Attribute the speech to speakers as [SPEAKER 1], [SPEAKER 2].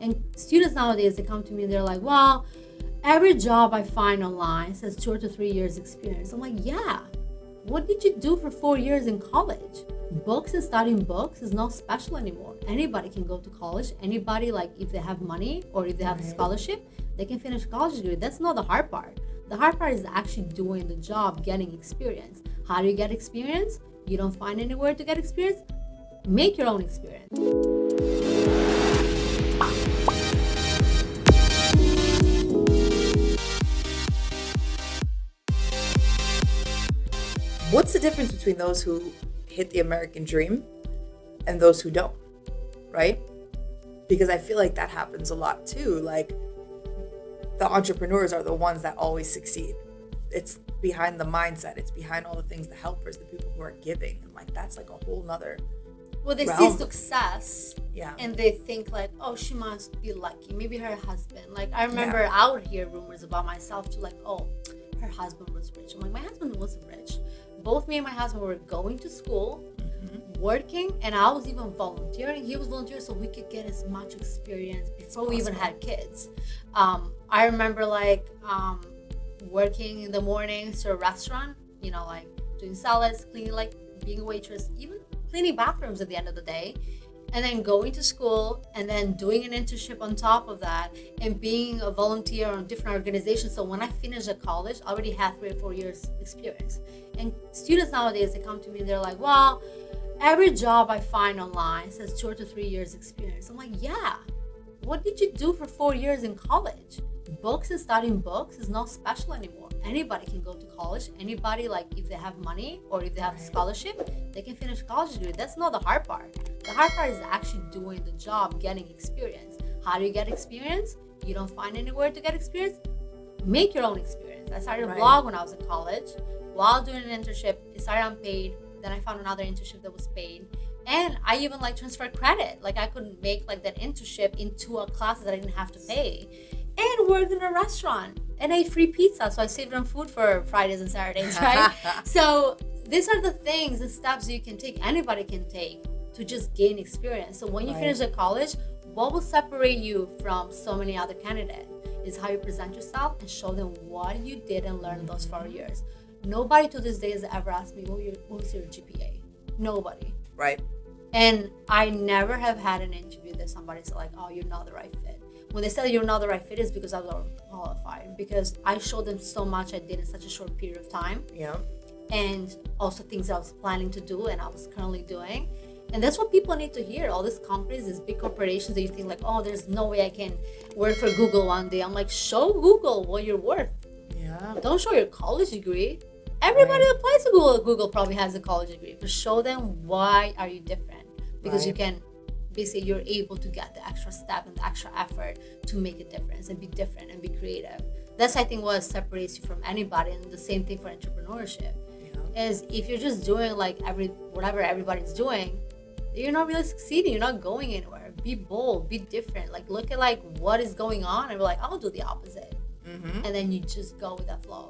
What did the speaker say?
[SPEAKER 1] And students nowadays, they come to me and they're like, well, every job I find online says 2 to 3 years experience. I'm like, yeah, what did you do for 4 years in college? Books and studying books is not special anymore. Anybody can go to college. Anybody, like if they have money or if they have a scholarship, they can finish a college degree. That's not the hard part. The hard part is actually doing the job, getting experience. How do you get experience? You don't find anywhere to get experience? Make your own experience.
[SPEAKER 2] What's the difference between those who hit the American dream and those who don't, right? Because I feel like that happens a lot too. Like the entrepreneurs are the ones that always succeed. It's behind the mindset. It's behind all the things, the helpers, the people who are giving. And like, that's like a whole nother
[SPEAKER 1] Well, they
[SPEAKER 2] realm.
[SPEAKER 1] see success, and they think like, oh, she must be lucky. Maybe her husband. Like I remember I would hear rumors about myself too, like, oh, her husband was rich. I'm like, my husband wasn't rich. Both me and my husband were going to school, working, and I was even volunteering. He was volunteering so we could get as much experience before we even had kids. I remember like working in the mornings to a restaurant, you know, like doing salads, cleaning, like being a waitress, even cleaning bathrooms at the end of the day, and then going to school and then doing an internship on top of that and being a volunteer on different organizations. So when I finished at college, I already had 3 or 4 years experience. And students nowadays, they come to me and they're like, well, every job I find online says 2 to 3 years experience. I'm like, yeah, what did you do for 4 years in college? Books and studying books is not special anymore. Anybody can go to college. Anybody, like if they have money or if they have a scholarship, they can finish a college degree. That's not the hard part. The hard part is actually doing the job, getting experience. How do you get experience? You don't find anywhere to get experience? Make your own experience. I started a blog when I was in college. While doing an internship, it started unpaid. Then I found another internship that was paid. And I even like transferred credit. Like I could make like that internship into a class that I didn't have to pay. And worked in a restaurant and ate free pizza. So I saved on food for Fridays and Saturdays, right? So these are the things, the steps you can take, anybody can take to just gain experience. So when you finish at college, what will separate you from so many other candidates is how you present yourself and show them what you did and learned those 4 years. Nobody to this day has ever asked me, what was your GPA? Nobody.
[SPEAKER 2] Right.
[SPEAKER 1] And I never have had an interview that somebody said like, oh, you're not the right fit. When they said you're not the right fit, is because I was qualified. Because I showed them so much I did in such a short period of time.
[SPEAKER 2] Yeah.
[SPEAKER 1] And also things I was planning to do and I was currently doing. And that's what people need to hear. All these companies, these big corporations that you think like, oh, there's no way I can work for Google one day. I'm like, show Google what you're worth.
[SPEAKER 2] Yeah.
[SPEAKER 1] Don't show your college degree. Everybody that applies to Google probably has a college degree. But show them why are you different. Because you can, basically you're able to get the extra step and the extra effort to make a difference and be different and be creative. That's, I think, what separates you from anybody. And the same thing for entrepreneurship is if you're just doing like whatever everybody's doing, you're not really succeeding. You're not going anywhere. Be bold, be different. Like look at like what is going on and be like, I'll do the opposite. And then you just go with that flow.